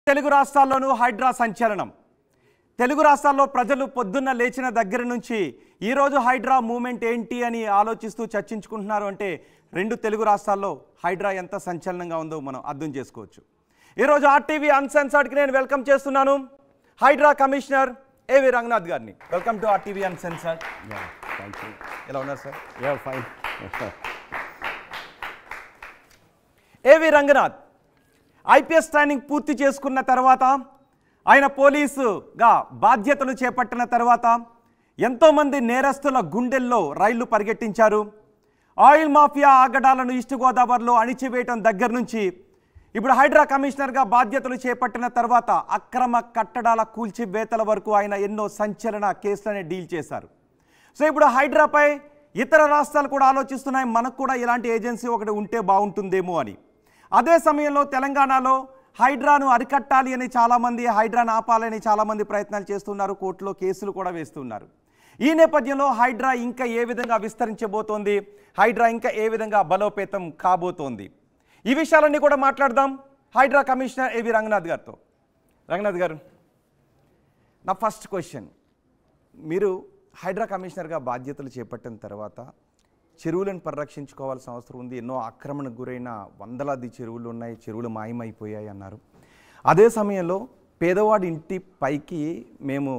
తెలుగు రాష్ట్రాల్లోనూ హైడ్రా సంచలనం. తెలుగు రాష్ట్రాల్లో ప్రజలు పొద్దున్న లేచిన దగ్గర నుంచి ఈ రోజు హైడ్రా మూవ్మెంట్ ఏంటి అని ఆలోచిస్తూ చర్చించుకుంటున్నారు. అంటే రెండు తెలుగు రాష్ట్రాల్లో హైడ్రా ఎంత సంచలనంగా ఉందో మనం అర్థం చేసుకోవచ్చు. ఈ రోజు ఆర్టీవీ అన్సెన్సర్డ్ కి నేను వెల్కమ్ చేస్తున్నాను హైడ్రా కమిషనర్ ఏవి రంగనాథ్ గారిని. Welcome to RTV uncensored. Thank you. ఎలా ఉన్నారు సార్? Yeah fine. ఏవి రంగనాథ్ ఐపీఎస్ ట్రైనింగ్ పూర్తి చేసుకున్న తర్వాత ఆయన పోలీసుగా బాధ్యతలు చేపట్టిన తర్వాత ఎంతోమంది నేరస్తుల గుండెల్లో రైళ్లు పరిగెట్టించారు. ఆయిల్ మాఫియా ఆగడాలను ఈస్ట్ గోదావరిలో అణిచివేయటం దగ్గర నుంచి ఇప్పుడు హైడ్రా కమిషనర్గా బాధ్యతలు చేపట్టిన తర్వాత అక్రమ కట్టడాల కూల్చివేతల వరకు ఆయన ఎన్నో సంచలన కేసులని డీల్ చేశారు. సో ఇప్పుడు హైడ్రాపై ఇతర రాష్ట్రాలు కూడా ఆలోచిస్తున్నాయి, మనకు కూడా ఇలాంటి ఏజెన్సీ ఒకటి ఉంటే బాగుంటుందేమో అని. అదే సమయంలో తెలంగాణలో హైడ్రాను అరికట్టాలి అని చాలామంది, హైడ్రాను ఆపాలని చాలామంది ప్రయత్నాలు చేస్తున్నారు, కోర్టులో కేసులు కూడా వేస్తున్నారు. ఈ నేపథ్యంలో హైడ్రా ఇంకా ఏ విధంగా విస్తరించబోతోంది, హైడ్రా ఇంకా ఏ విధంగా బలోపేతం కాబోతోంది, ఈ విషయాలన్నీ కూడా మాట్లాడదాం హైడ్రా కమిషనర్ ఏవి రంగనాథ్ గారితో. రంగనాథ్ గారు, నా ఫస్ట్ క్వశ్చన్, మీరు హైడ్రా కమిషనర్గా బాధ్యతలు చేపట్టిన తర్వాత చెరువులను పరిరక్షించుకోవాల్సిన అవసరం ఉంది. ఎన్నో ఆక్రమణకు గురైన వందలాది చెరువులు ఉన్నాయి, చెరువులు మాయమైపోయాయి అన్నారు. అదే సమయంలో పేదవాడి ఇంటి పైకి మేము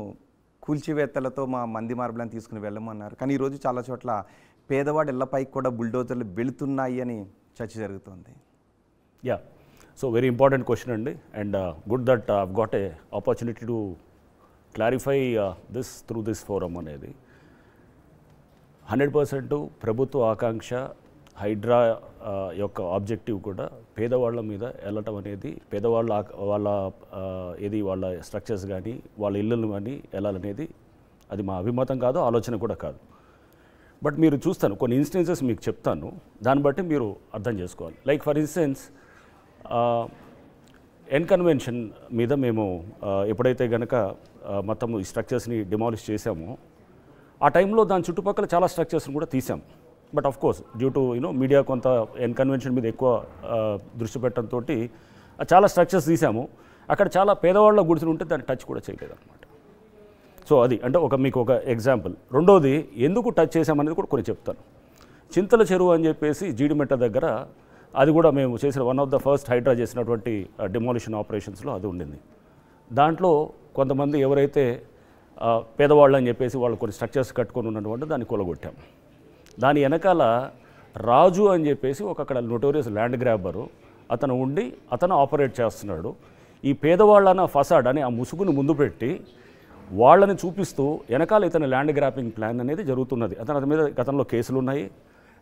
కూల్చివేత్తలతో మా మంది మార్బులను తీసుకుని వెళ్ళమన్నారు. కానీ ఈరోజు చాలా చోట్ల పేదవాడి ఇళ్లపైకి కూడా బుల్డోజర్లు వెళుతున్నాయి అని చర్చ జరుగుతుంది. Yeah, so very important question అండి. And good that I've got a opportunity to clarify this through this forum అనేది 100% ప్రభుత్వ ఆకాంక్ష. హైడ్రా యొక్క ఆబ్జెక్టివ్ కూడా పేదవాళ్ళ మీద వెళ్ళటం అనేది, పేదవాళ్ళ వాళ్ళ స్ట్రక్చర్స్ కానీ వాళ్ళ ఇళ్ళను కానీ వెళ్ళాలనేది అది మా అభిమతం కాదు, ఆలోచన కూడా కాదు. బట్ మీరు చూస్తాను కొన్ని ఇన్స్టెన్సెస్ మీకు చెప్తాను, దాన్ని బట్టి మీరు అర్థం చేసుకోవాలి. Like for instance N convention మీద మేము ఎప్పుడైతే కనుక మొత్తం ఈ స్ట్రక్చర్స్ని డిమాలిష్ చేసామో ఆ టైంలో దాని చుట్టుపక్కల చాలా స్ట్రక్చర్స్ని కూడా తీసాం. But of course due to media కొంత ఎన్ కన్వెన్షన్ మీద ఎక్కువ దృష్టి పెట్టడంతో చాలా స్ట్రక్చర్స్ తీసాము. అక్కడ చాలా పేదవాళ్ళ గుడిసెలు ఉంటే దాన్ని టచ్ కూడా చేయలేదు అనమాట. సో అది అంటే మీకు ఒక ఎగ్జాంపుల్. రెండోది ఎందుకు టచ్ చేసామనేది కూడా కొన్ని చెప్తాను. చింతల చెరువు అని చెప్పేసి జీడిమెట్ట దగ్గర, అది కూడా మేము చేసిన one of the first HYDRAA చేసినటువంటి డిమాలిషన్ ఆపరేషన్స్లో అది ఉండింది. దాంట్లో కొంతమంది ఎవరైతే పేదవాళ్ళు అని చెప్పేసి వాళ్ళు కొన్ని స్ట్రక్చర్స్ కట్టుకొని ఉన్నటువంటి దాన్ని కూలగొట్టాం. దాని వెనకాల రాజు అని చెప్పేసి అక్కడ నోటోరియస్ ల్యాండ్ గ్రాబరు అతను ఉండి అతను ఆపరేట్ చేస్తున్నాడు. ఈ పేదవాళ్ళన్న ఫసాడ్ అని ఆ ముసుగును ముందు పెట్టి వాళ్ళని చూపిస్తూ వెనకాల ఇతని ల్యాండ్ గ్రాపింగ్ ప్లాన్ అనేది జరుగుతున్నది. అతని మీద గతంలో కేసులు ఉన్నాయి.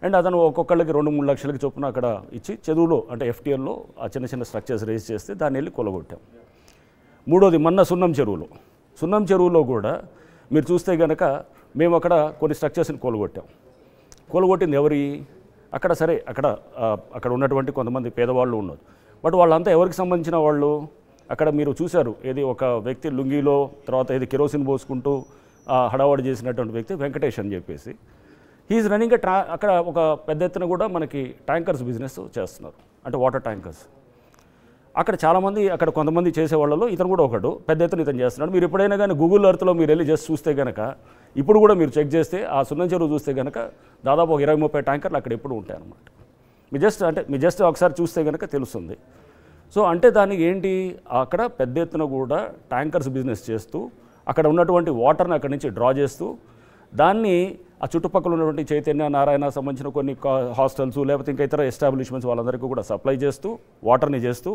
అండ్ అతను ఒక్కొక్కళ్ళకి 2-3 లక్షలకి చొప్పున అక్కడ ఇచ్చి చెరువులో అంటే ఎఫ్టీఎల్లో ఆ చిన్న చిన్న స్ట్రక్చర్స్ రేజ్ చేస్తే దాన్ని వెళ్ళి కూలగొట్టాం. మూడోది మొన్న సున్నం చెరువులో కూడా మీరు చూస్తే కనుక మేము అక్కడ కొన్ని స్ట్రక్చర్స్ని కూలగొట్టింది ఎవరి అక్కడ సరే అక్కడ ఉన్నటువంటి కొంతమంది పేదవాళ్ళు ఉన్నారు. బట్ వాళ్ళంతా ఎవరికి సంబంధించిన వాళ్ళు అక్కడ మీరు చూశారు. ఏది ఒక వ్యక్తి లుంగీలో తర్వాత ఏది కెరోసిన్ పోసుకుంటూ హడావడి చేసినటువంటి వ్యక్తి వెంకటేష్ అని చెప్పేసి హీఈస్ రన్నింగ్ అక్కడ ఒక పెద్ద ఎత్తున కూడా మనకి ట్యాంకర్స్ బిజినెస్ చేస్తున్నారు, అంటే వాటర్ ట్యాంకర్స్. అక్కడ చాలామంది అక్కడ కొంతమంది చేసేవాళ్ళలో ఇతను కూడా ఒకడు పెద్ద ఎత్తున ఇతను చేస్తున్నాడు. మీరు ఎప్పుడైనా కానీ గూగుల్ ఎర్త్లో మీరు వెళ్ళి జస్ట్ చూస్తే కనుక ఇప్పుడు కూడా మీరు చెక్ చేస్తే ఆ సున్నం చెరువు చూస్తే కనుక దాదాపు ఒక 20-30 ట్యాంకర్లు అక్కడ ఎప్పుడు ఉంటాయన్నమాట. మీ జస్ట్ ఒకసారి చూస్తే కనుక తెలుస్తుంది. సో అంటే దానికి ఏంటి, అక్కడ పెద్ద ఎత్తున కూడా ట్యాంకర్స్ బిజినెస్ చేస్తూ అక్కడ ఉన్నటువంటి వాటర్ని అక్కడి నుంచి డ్రా చేస్తూ దాన్ని ఆ చుట్టుపక్కల ఉన్నటువంటి చైతన్య నారాయణ సంబంధించిన కొన్ని హాస్టల్స్ లేకపోతే ఇంకా ఇతర ఎస్టాబ్లిష్మెంట్స్ వాళ్ళందరికీ కూడా సప్లై చేస్తూ వాటర్ని చేస్తూ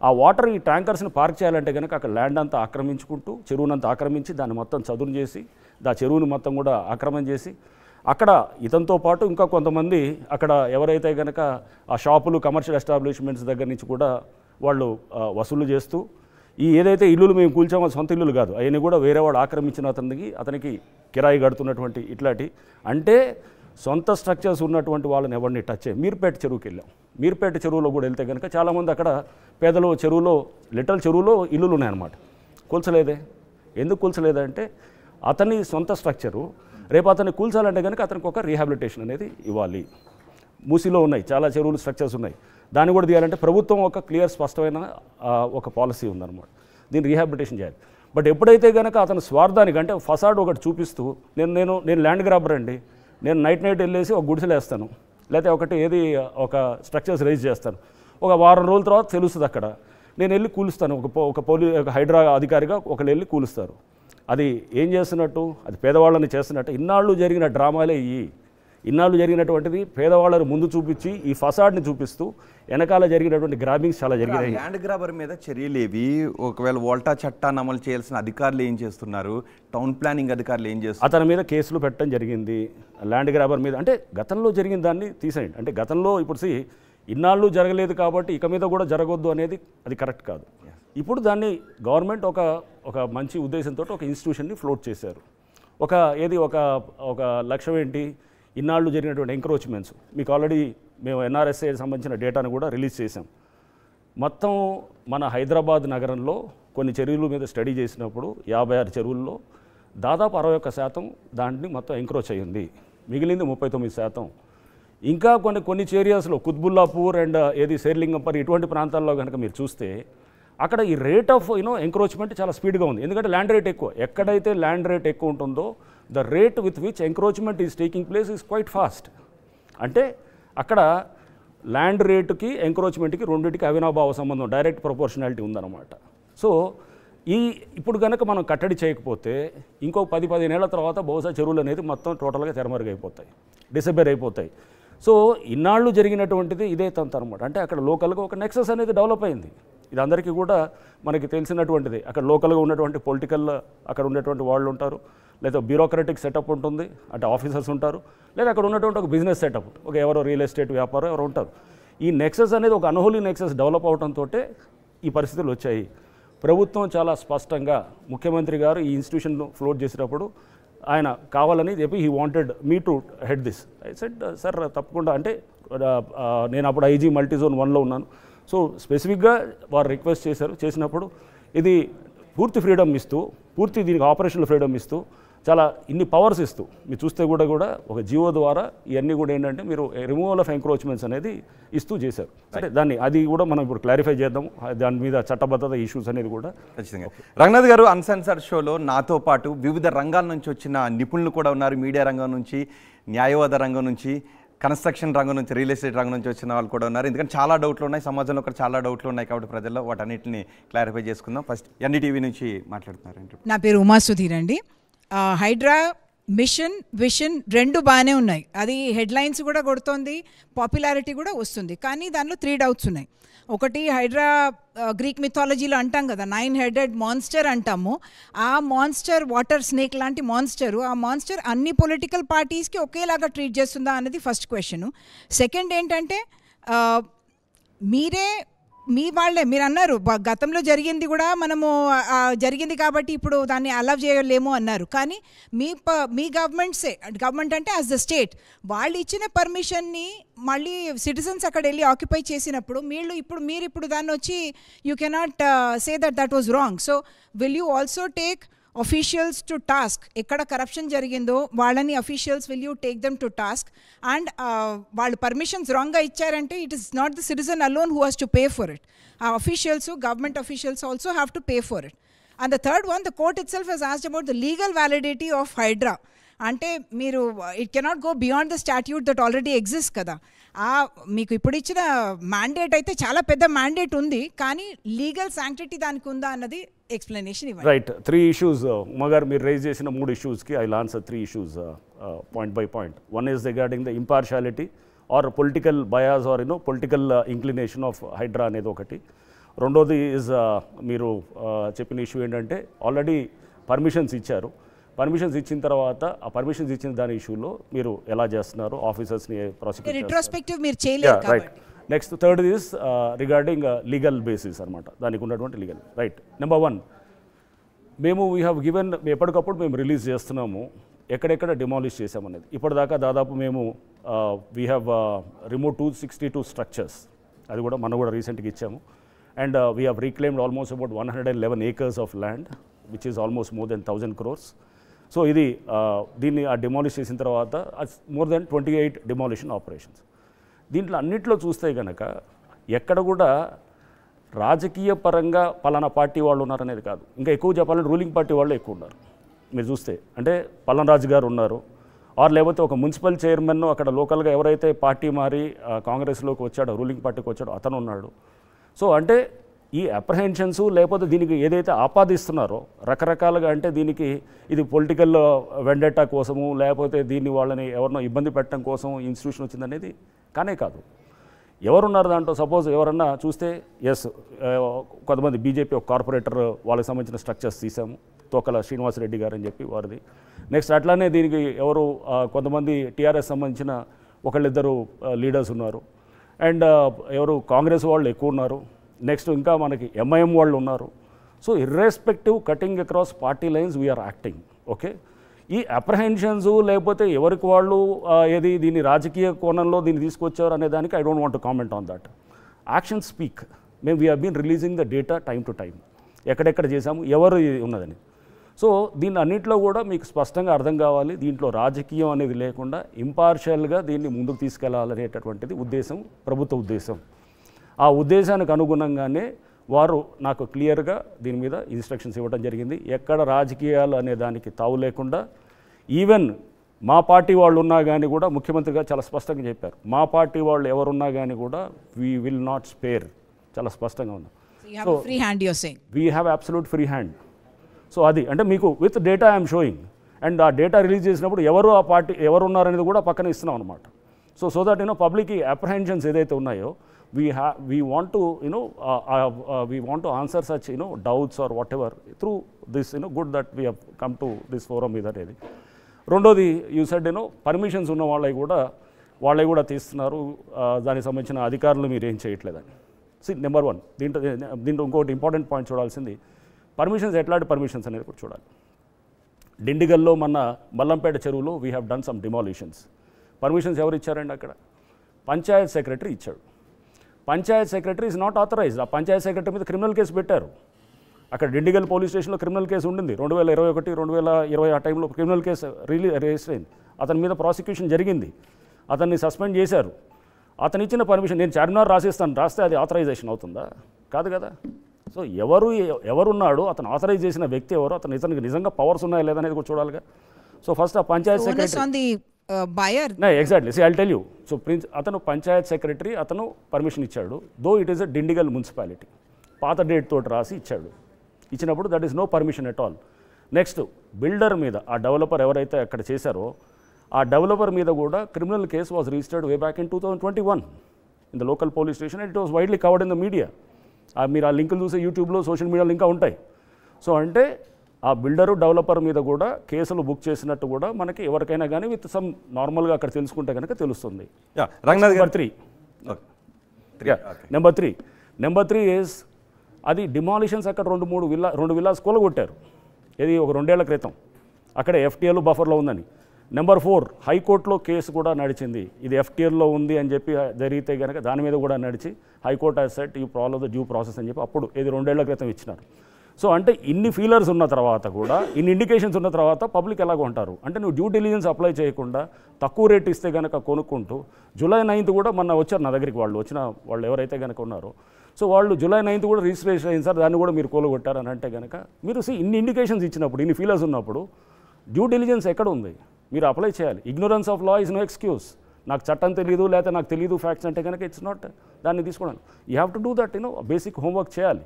ఆ వాటర్ ఈ ట్యాంకర్స్ని పార్క్ చేయాలంటే కనుక అక్కడ ల్యాండ్ అంతా ఆక్రమించుకుంటూ చెరువునంతా ఆక్రమించి దాన్ని మొత్తం చదును చేసి చెరువుని మొత్తం కూడా ఆక్రమణ చేసి అక్కడ ఇతనితో పాటు ఇంకా కొంతమంది అక్కడ ఎవరైతే కనుక ఆ షాపులు కమర్షియల్ ఎస్టాబ్లిష్మెంట్స్ దగ్గర నుంచి కూడా వాళ్ళు వసూలు చేస్తూ ఈ ఏదైతే ఇల్లులు మేము కూల్చామో సొంత ఇల్లులు కాదు, అవన్నీ కూడా వేరే వాడు ఆక్రమించిన అతనికి కిరాయి కడుతున్నటువంటి ఇట్లాంటి అంటే సొంత స్ట్రక్చర్స్ ఉన్నటువంటి వాళ్ళని ఎవరిని టచ్ చేయం. మీర్పేట చెరువుకి వెళ్ళాం. మీర్పేట చెరువులో కూడా వెళ్తే కనుక చాలామంది అక్కడ పేదలు లిటల్ చెరువులో ఇల్లులు ఉన్నాయన్నమాట. కూల్చలేదే. ఎందుకు కూల్చలేదంటే అతని సొంత స్ట్రక్చరు, రేపు అతన్ని కూల్చాలంటే కనుక అతనికి ఒక రీహాబిలిటేషన్ అనేది ఇవ్వాలి. మూసిలో ఉన్నాయి చాలా చెరువులు స్ట్రక్చర్స్ ఉన్నాయి. దాన్ని కూడా తీయాలంటే ప్రభుత్వం ఒక క్లియర్ స్పష్టమైన ఒక పాలసీ ఉందన్నమాట. దీన్ని రీహాబిలిటేషన్ చేయాలి. బట్ ఎప్పుడైతే కనుక అతను స్వార్థానికి అంటే ఫసాడ్ ఒకటి చూపిస్తూ నేను ల్యాండ్ గ్రాబర్ అండి, నేను నైట్ వెళ్ళేసి ఒక గుడిసెలు వేస్తాను, లేకపోతే ఒక స్ట్రక్చర్స్ రైజ్ చేస్తాను, ఒక వారం రోజుల తర్వాత తెలుస్తుంది అక్కడ, నేను వెళ్ళి కూలుస్తాను, ఒక హైడ్రా అధికారిగా ఒకళ్ళు వెళ్ళి కూలుస్తారు. అది ఏం చేస్తున్నట్టు? అది పేదవాళ్ళని చేస్తున్నట్టు. ఇన్నాళ్ళు జరిగిన డ్రామాలే ఇన్నాళ్ళు జరిగినటువంటిది పేదవాళ్ళని ముందు చూపించి ఈ ఫసాడ్ని చూపిస్తూ వెనకాల జరిగినటువంటి గ్రాబింగ్స్ చాలా జరిగినాయి. ల్యాండ్ గ్రాబర్ మీద చర్యలేవి, ఒకవేళ వోల్టా చట్టాన్ని అమలు చేయాల్సిన అధికారులు ఏం చేస్తున్నారు, టౌన్ ప్లానింగ్ అధికారులు ఏం చేస్తున్నారు? అతని మీద కేసులు పెట్టడం జరిగింది. ల్యాండ్ గ్రాబర్ మీద అంటే గతంలో జరిగిన దాన్ని తీసేయండి. అంటే గతంలో ఇప్పుడు ఇన్నాళ్ళు జరగలేదు కాబట్టి ఇక మీద కూడా జరగొద్దు అనేది అది కరెక్ట్ కాదు. ఇప్పుడు దాన్ని గవర్నమెంట్ ఒక మంచి ఉద్దేశంతో ఒక ఇన్స్టిట్యూషన్ని ఫ్లోట్ చేశారు. ఒక లక్ష్యం ఏంటి? ఇన్నాళ్ళు జరిగినటువంటి ఎంక్రోచ్మెంట్స్ మీకు ఆల్రెడీ మేము ఎన్ఆర్ఎస్ఏ సంబంధించిన డేటాను కూడా రిలీజ్ చేశాం. మొత్తం మన హైదరాబాద్ నగరంలో కొన్ని చెరువుల మీద స్టడీ చేసినప్పుడు 56 చెరువుల్లో దాదాపు 61% దాంట్లో మొత్తం ఎంక్రోచ్ అయ్యింది. మిగిలింది 39%. ఇంకా కొన్ని ఏరియాస్లో కుత్బుల్లాపూర్ అండ్ శేర్లింగంపర్ ఇటువంటి ప్రాంతాల్లో కనుక మీరు చూస్తే అక్కడ ఈ రేట్ ఆఫ్ ఎంక్రోచ్మెంట్ చాలా స్పీడ్గా ఉంది. ఎందుకంటే ల్యాండ్ రేట్ ఎక్కువ. ఎక్కడైతే ల్యాండ్ రేట్ ఎక్కువ ఉంటుందో the rate with which encroachment is taking place is quiet fast. అంటే అక్కడ ల్యాండ్ రేటుకి ఎంక్రోచ్మెంట్కి రెండింటికి అవినాభావ సంబంధం, డైరెక్ట్ ప్రపోర్షనాలిటీ ఉందన్నమాట. సో ఇప్పుడు కనుక మనం కట్టడి చేయకపోతే ఇంకో 10-15 ఏళ్ల తర్వాత బహుశా చెరువులు అనేది మొత్తం టోటల్గా తెరమరుగైపోతాయి, డిసపేర్ అయిపోతాయి. సో ఇన్నాళ్ళు జరిగినటువంటిది ఇదే తంతు అనమాట. అంటే అక్కడ లోకల్గా ఒక నెక్సస్ అనేది డెవలప్ అయింది. ఇది అందరికీ కూడా మనకి తెలిసినటువంటిది. అక్కడ లోకల్గా ఉన్నటువంటి పొలిటికల్ అక్కడ ఉన్నటువంటి వాళ్ళు ఉంటారు, లేదా బ్యూరోక్రటిక్ సెటప్ ఉంటుంది, అంటే ఆఫీసర్స్ ఉంటారు, లేదా అక్కడ ఉన్నటువంటి ఒక బిజినెస్ సెటప్, ఎవరో రియల్ ఎస్టేట్ వ్యాపారం ఎవరు ఉంటారు. ఈ నెక్సస్ అనేది ఒక అన్హోలీ నెక్సస్ డెవలప్ అవడంతో ఈ పరిస్థితులు వచ్చాయి. ప్రభుత్వం చాలా స్పష్టంగా ముఖ్యమంత్రి గారు ఈ ఇన్స్టిట్యూషన్ ఫ్లోట్ చేసేటప్పుడు ఆయన కావాలని చెప్పి he wanted me to head this. I said sir తప్పకుండా, అంటే నేను అప్పుడు ఐజీ మల్టీజోన్ 1లో ఉన్నాను. సో స్పెసిఫిక్గా వారు రిక్వెస్ట్ చేసినప్పుడు ఇది పూర్తి ఫ్రీడమ్ ఇస్తూ, దీనికి ఆపరేషనల్ ఫ్రీడమ్ ఇస్తూ, చాలా ఇన్ని పవర్స్ ఇస్తూ మీరు చూస్తే కూడా ఒక జియో ద్వారా ఇవన్నీ కూడా ఏంటంటే మీరు రిమూవల్ ఆఫ్ ఎంక్రోచ్మెంట్స్ అనేది ఇస్తూ చేశారు. సరే, అది కూడా మనం ఇప్పుడు క్లారిఫై చేద్దాం. దాని మీద చట్టబద్ధత ఇష్యూస్ అనేది కూడా ఖచ్చితంగా. రంగనాథ్ గారు, అన్సెన్సర్డ్ షోలో నాతో పాటు వివిధ రంగాల నుంచి వచ్చిన నిపుణులు కూడా ఉన్నారు. మీడియా రంగం నుంచి, న్యాయవాద రంగం నుంచి, కన్స్ట్రక్షన్ రంగం నుంచి, రియల్ ఎస్టేట్ రంగం నుంచి వచ్చిన వాళ్ళు కూడా ఉన్నారు. ఎందుకంటే చాలా డౌట్లు ఉన్నాయి, సమాజంలో కూడా చాలా డౌట్లు ఉన్నాయి కాబట్టి ప్రజల్లో వాటన్నిటిని క్లారిఫై చేసుకుందాం. ఫస్ట్ ఎన్డీటీవీ నుంచి మాట్లాడుతున్నారు. నా పేరు ఉమా సుధీర్ అండి. హైడ్రా మిషన్, విషన్ రెండు బాగానే ఉన్నాయి. అది హెడ్లైన్స్ కూడా కొడుతోంది, పాపులారిటీ కూడా వస్తుంది. కానీ దానిలో 3 డౌట్స్ ఉన్నాయి. ఒకటి, హైడ్రా గ్రీక్ మిథాలజీలో అంటాం కదా 9 హెడెడ్ మాన్స్టర్ అంటాము. ఆ మాన్స్టర్ వాటర్ స్నేక్ లాంటి మాన్స్టరు, ఆ మాన్స్టర్ అన్ని పొలిటికల్ పార్టీస్కి ఒకేలాగా ట్రీట్ చేస్తుందా అన్నది ఫస్ట్ క్వశ్చను. సెకండ్ ఏంటంటే మీరు అన్నారు గతంలో జరిగింది కూడా మనము జరిగింది కాబట్టి ఇప్పుడు దాన్ని అలౌ చేయలేము అన్నారు. కానీ మీ గవర్నమెంట్ అంటే యాజ్ ద స్టేట్ వాళ్ళు ఇచ్చిన పర్మిషన్ని మళ్ళీ సిటిజన్స్ అక్కడ వెళ్ళి ఆక్యుపై చేసినప్పుడు మీరు ఇప్పుడు దాన్ని వచ్చి you cannot say that was wrong. So will you also take officials to task? ekkada corruption జరిగిందో వాళ్ళని officials will you take them to task? And వాళ్ళు permissions wrong గా ఇచ్చారంటే it is not the citizen alone who has to pay for it. Officials, government officials also have to pay for it. And the third one, the court itself has asked about the legal validity of Hydra. అంటే మీరు it cannot go beyond the statute that already exist కదా. మీకు ఇప్పుడు ఇచ్చిన mandate అయితే చాలా పెద్ద mandate ఉంది, కానీ లీగల్ శాంక్టిటీ దానికి ఉందా అన్నది ఎక్స్ప్లెనేషన్ ఇవ్వండి. రైట్, 3 ఇష్యూస్ ఉమాగారు మీరు రైజ్ చేసిన 3 ఇష్యూస్కి I will answer 3 issues point by point. One is regarding the impartiality or political bias or political inclination of HYDRAA అనేది ఒకటి. రెండోది ఈజ్ మీరు చెప్పిన ఇష్యూ ఏంటంటే ఆల్రెడీ పర్మిషన్స్ ఇచ్చారు. పర్మిషన్స్ ఇచ్చిన తర్వాత ఆ పర్మిషన్స్ ఇచ్చిన దాని ఇష్యూలో మీరు ఎలా చేస్తున్నారు, ఆఫీసర్స్ని ప్రాసిక్యూట్ రెట్రోస్పెక్టివ్ మీరు చేయలేరు కాబట్టి. Right. Next third is regarding legal basis అనమాట, దానికి ఉన్నటువంటి legal. Right. Number 1, we have given ఎప్పటికప్పుడు మేము రిలీజ్ చేస్తున్నాము ఎక్కడెక్కడ డిమాలిష్ చేసామనేది. ఇప్పటిదాకా దాదాపు మేము వీ హ్యావ్ రిమూవ్ 262 స్ట్రక్చర్స్, అది కూడా మనం కూడా రీసెంట్గా ఇచ్చాము. And we have reclaimed almost about 111 acres of land which is almost more than 1,000 crores. So ఇది దీన్ని డిమాలిష్ చేసిన తర్వాత more than 28 డిమాలిషన్ ఆపరేషన్స్. దీంట్లో అన్నింటిలో చూస్తే కనుక ఎక్కడ కూడా రాజకీయ పరంగా పలానా పార్టీ వాళ్ళు ఉన్నారనేది కాదు. ఇంకా ఎక్కువ చెప్పాలంటే రూలింగ్ పార్టీ వాళ్ళు ఎక్కువ ఉన్నారు. మీరు చూస్తే అంటే పల్లన్ రాజు గారు ఉన్నారు, ఆర్ లేకపోతే ఒక మున్సిపల్ చైర్మన్ అక్కడ లోకల్గా ఎవరైతే పార్టీ మారి కాంగ్రెస్లోకి వచ్చాడో, రూలింగ్ పార్టీకి వచ్చాడో అతను ఉన్నాడు. సో అంటే ఈ అప్రహెన్షన్స్ లేకపోతే దీనికి ఏదైతే ఆపాదిస్తున్నారో రకరకాలుగా, అంటే దీనికి ఇది పొలిటికల్ వెండెటా కోసము లేకపోతే దీన్ని వాళ్ళని ఎవరినో ఇబ్బంది పెట్టడం కోసం ఇన్స్టిట్యూషన్ వచ్చిందనేది కానే కాదు. ఎవరున్నారు దాంట్లో? సపోజ్ ఎవరన్నా చూస్తే ఎస్ కొంతమంది బీజేపీ ఒక కార్పొరేటర్ వాళ్ళకి సంబంధించిన స్ట్రక్చర్స్ తీసాము, తోకల శ్రీనివాసరెడ్డి గారు అని చెప్పి వారిది. నెక్స్ట్ అట్లానే దీనికి ఎవరు కొంతమంది టీఆర్ఎస్ సంబంధించిన ఒకళ్ళిద్దరు లీడర్స్ ఉన్నారు, అండ్ ఎవరు కాంగ్రెస్ వాళ్ళు ఎక్కువ ఉన్నారు. నెక్స్ట్ ఇంకా మనకి ఎంఐఎం వాళ్ళు ఉన్నారు. So irrespective cutting across party lines we're acting. Okay, ఈ అప్రహెన్షన్స్ లేకపోతే ఎవరికి వాళ్ళు ఏది దీన్ని రాజకీయ కోణంలో దీన్ని తీసుకొచ్చారు అనే దానికి I don't want to comment on that. Action speak. మేము we been releasing the data time to time, ఎక్కడెక్కడ చేసాము, ఎవరు ఉన్నదని. సో దీన్ని అన్నింటిలో కూడా మీకు స్పష్టంగా అర్థం కావాలి, దీంట్లో రాజకీయం అనేది లేకుండా ఇంపార్షియల్గా దీన్ని ముందుకు తీసుకెళ్లాలనేటటువంటిది ఉద్దేశం, ప్రభుత్వ ఉద్దేశం. ఆ ఉద్దేశానికి అనుగుణంగానే వారు నాకు క్లియర్గా దీని మీద ఇన్స్ట్రక్షన్స్ ఇవ్వడం జరిగింది. ఎక్కడ రాజకీయాలు అనే దానికి తావు లేకుండా, ఈవెన్ మా పార్టీ వాళ్ళు ఉన్నా కానీ కూడా ముఖ్యమంత్రి గారు చాలా స్పష్టంగా చెప్పారు, మా పార్టీ వాళ్ళు ఎవరున్నా కానీ కూడా వీ విల్ నాట్ స్పేర్, చాలా స్పష్టంగా ఉంది. So free hand you're saying, we have absolute free hand. So అది అంటే మీకు with data I'm showing, and ఆ డేటా రిలీజ్ చేసినప్పుడు ఎవరు ఆ పార్టీ ఎవరు ఉన్నారనేది కూడా పక్కన ఇస్తున్నాం అనమాట. సో దట్ అప్లిక్ అప్రహెన్షన్స్ ఏదైతే ఉన్నాయో we want to we want to answer such doubts or whatever through this good that we have come to this forum అనేది. రెండోది యూ సెడ్ పర్మిషన్స్ ఉన్న వాళ్ళవి కూడా తీస్తున్నారు, దానికి సంబంధించిన అధికారులు మీరు ఏం చేయట్లేదని. నెంబర్ 1 దీంట్లో ఇంకోటి ఇంపార్టెంట్ పాయింట్ చూడాల్సింది, పర్మిషన్స్ ఎట్లాంటి పర్మిషన్స్ అనేది కూడా చూడాలి. డిండిగల్లో మన మల్లంపేట చెరువులో we have done some demolitions. Permissions ఎవరు ఇచ్చారండి? అక్కడ పంచాయత్ సెక్రటరీ ఇచ్చాడు. Panchayat secretary is not authorised. ఆ పంచాయత్ సెక్రటరీ మీద క్రిమినల్ కేసు పెట్టారు. అక్కడ డిండిగల్ పోలీస్ స్టేషన్లో క్రిమినల్ కేసు ఉండింది 2021, 2020 ఆ టైంలో క్రిమినల్ కేసు రిజిస్టర్ అయింది. అతని మీద ప్రాసిక్యూషన్ జరిగింది, అతన్ని సస్పెండ్ చేశారు. అతను ఇచ్చిన పర్మిషన్ నేను చార్మినార్ రాస్తే అది ఆథరైజేషన్ అవుతుందా? కాదు కదా. సో ఎవరున్నాడు, అతను ఆథరైజ్ చేసిన వ్యక్తి ఎవరు, ఇతనికి నిజంగా పవర్స్ ఉన్నాయా లేదనేది కూడా చూడాలిగా. సో ఫస్ట్ ఆ panchayat secretary exactly I'll tell you. So అతను పంచాయత్ సెక్రటరీ, అతను పర్మిషన్ ఇచ్చాడు. Though it is a Dundigal municipality, పాత డేట్ తోటి రాసి ఇచ్చాడు. ఇచ్చినప్పుడు that is no permission at all. Next builder మీద, ఆ డెవలపర్ ఎవరైతే అక్కడ చేశారో ఆ డెవలపర్ మీద కూడా criminal case was registered way back in 2021 in the local police station. It was widely covered in the media. మీరు ఆ లింకులు చూసే యూట్యూబ్లో సోషల్ మీడియాలో ఇంకా ఉంటాయి. సో అంటే ఆ బిల్డరు డెవలపర్ మీద కూడా కేసులు బుక్ చేసినట్టు కూడా మనకి ఎవరికైనా కానీ విత్ సమ్ నార్మల్గా అక్కడ తెలుసుకుంటే కనుక తెలుస్తుంది. నెంబర్ త్రీ ఈజ్ అది డిమాలిషన్స్. అక్కడ 2 విల్లాస్ కూలగొట్టారు. ఇది ఒక 2 ఏళ్ల క్రితం. అక్కడ ఎఫ్టీఎల్ బఫర్లో ఉందని. నెంబర్ 4 హైకోర్టులో కేసు కూడా నడిచింది, ఇది ఎఫ్టీఎల్లో ఉంది అని చెప్పి జరిగితే కనుక దాని మీద కూడా నడిచి high court has set you follow the due process అని చెప్పి అప్పుడు ఇది 2 ఏళ్ల క్రితం ఇచ్చినారు. సో అంటే ఇన్ని ఫీలర్స్ ఉన్న తర్వాత కూడా, ఇన్ని ఇండికేషన్స్ ఉన్న తర్వాత పబ్లిక్ ఎలాగో ఉంటారు అంటే, నువ్వు డ్యూ డిలిజెన్స్ అప్లై చేయకుండా తక్కువ రేట్ ఇస్తే కనుక కొనుక్కుంటూ, July 9th కూడా మొన్న వచ్చారు నా దగ్గరికి వాళ్ళు ఎవరైతే కనుక ఉన్నారో. సో వాళ్ళు July 9th కూడా రిజిస్ట్రేషన్ అయింది సార్, దాన్ని కూడా మీరు కూలగొట్టారని అంటే కనుక మీరు ఇన్ని ఇండికేషన్స్ ఇచ్చినప్పుడు, ఇన్ని ఫీలర్స్ ఉన్నప్పుడు డ్యూ డిలిజెన్స్ ఎక్కడ ఉంది? మీరు అప్లై చేయాలి. Ignorance of law is no excuse. నాకు చట్టం తెలియదు లేకపోతే నాకు తెలియదు ఫ్యాక్ట్స్ అంటే కనుక ఇట్స్ నాట్ దాన్ని తీసుకోవడం. You have to do that, basic homework చేయాలి.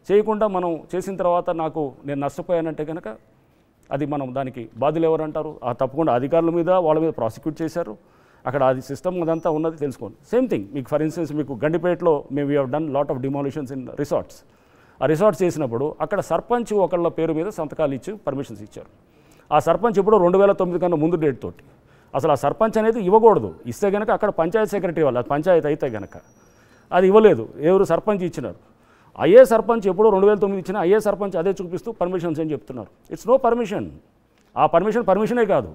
చేయకుండా మనం చేసిన తర్వాత నేను నష్టపోయానంటే కనుక అది మనం దానికి బాధ్యులు ఎవరంటారు? తప్పకుండా అధికారుల మీద వాళ్ళ మీద ప్రాసిక్యూట్ చేశారు. అక్కడ అది సిస్టమ్ అదంతా ఉన్నది తెలుసుకోండి. సేమ్ థింగ్ మీకు ఫర్ ఇన్స్టెన్స్ మీకు గండిపేటలో we have done lot of demolitions in resorts. ఆ రిసార్ట్స్ చేసినప్పుడు అక్కడ సర్పంచ్ ఒకళ్ళ పేరు మీద సంతకాలు ఇచ్చి పర్మిషన్స్ ఇచ్చారు. ఆ సర్పంచ్ ఎప్పుడో 2009 కన్నా ముందు డేట్ తోటి. అసలు ఆ సర్పంచ్ అనేది ఇవ్వకూడదు. ఇస్తే కనుక అక్కడ పంచాయత్ సెక్రటరీ వాళ్ళు, పంచాయతీ అయితే కనుక అది ఇవ్వలేదు, ఎవరు సర్పంచ్ ఇచ్చినారు. అయ్యే సర్పంచ్ ఎప్పుడో 2009 ఇచ్చిన అయ్యే సర్పంచ్ అదే చూపిస్తూ పర్మిషన్స్ అని చెప్తున్నారు. It's no permission. ఆ పర్మిషనే కాదు,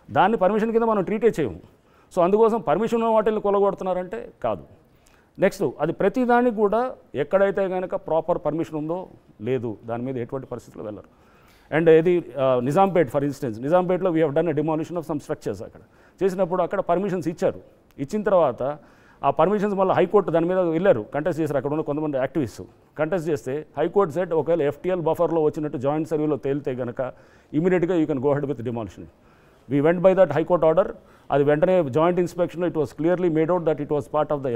దాన్ని పర్మిషన్ కింద మనం ట్రీటే చేయము. సో అందుకోసం పర్మిషన్ ఉన్న వాటిని కొలగొడుతున్నారంటే కాదు. నెక్స్ట్ అది ప్రతిదానికి కూడా ఎక్కడైతే కనుక ప్రాపర్ పర్మిషన్ ఉందో లేదు, దాని మీద ఎటువంటి పరిస్థితుల్లో వెళ్ళరు. అండ్ ఇది నిజాంపేట్ ఫర్ ఇన్స్టెన్స్, నిజాంపేట్లో we have done a demolition of some structures. అక్కడ చేసినప్పుడు అక్కడ పర్మిషన్స్ ఇచ్చారు. ఇచ్చిన తర్వాత ఆ పర్మిషన్స్ మళ్ళీ హైకోర్టు దాని మీద వెళ్ళారు, కంటెస్ట్ చేశారు. అక్కడ ఉన్న కొంతమంది యాక్టివిస్ట్ కంటెస్ట్ చేస్తే హైకోర్టు సెట్ ఒకవేళ FTL బఫర్లో వచ్చినట్టు జాయింట్ సర్వేలో తేలితే కనుక ఇమీడియట్గా you can go head with demolition. We went by that high court order. అది వెంటనే జాయింట్ ఇన్స్పెక్షన్లో it was clearly made out that it was part of the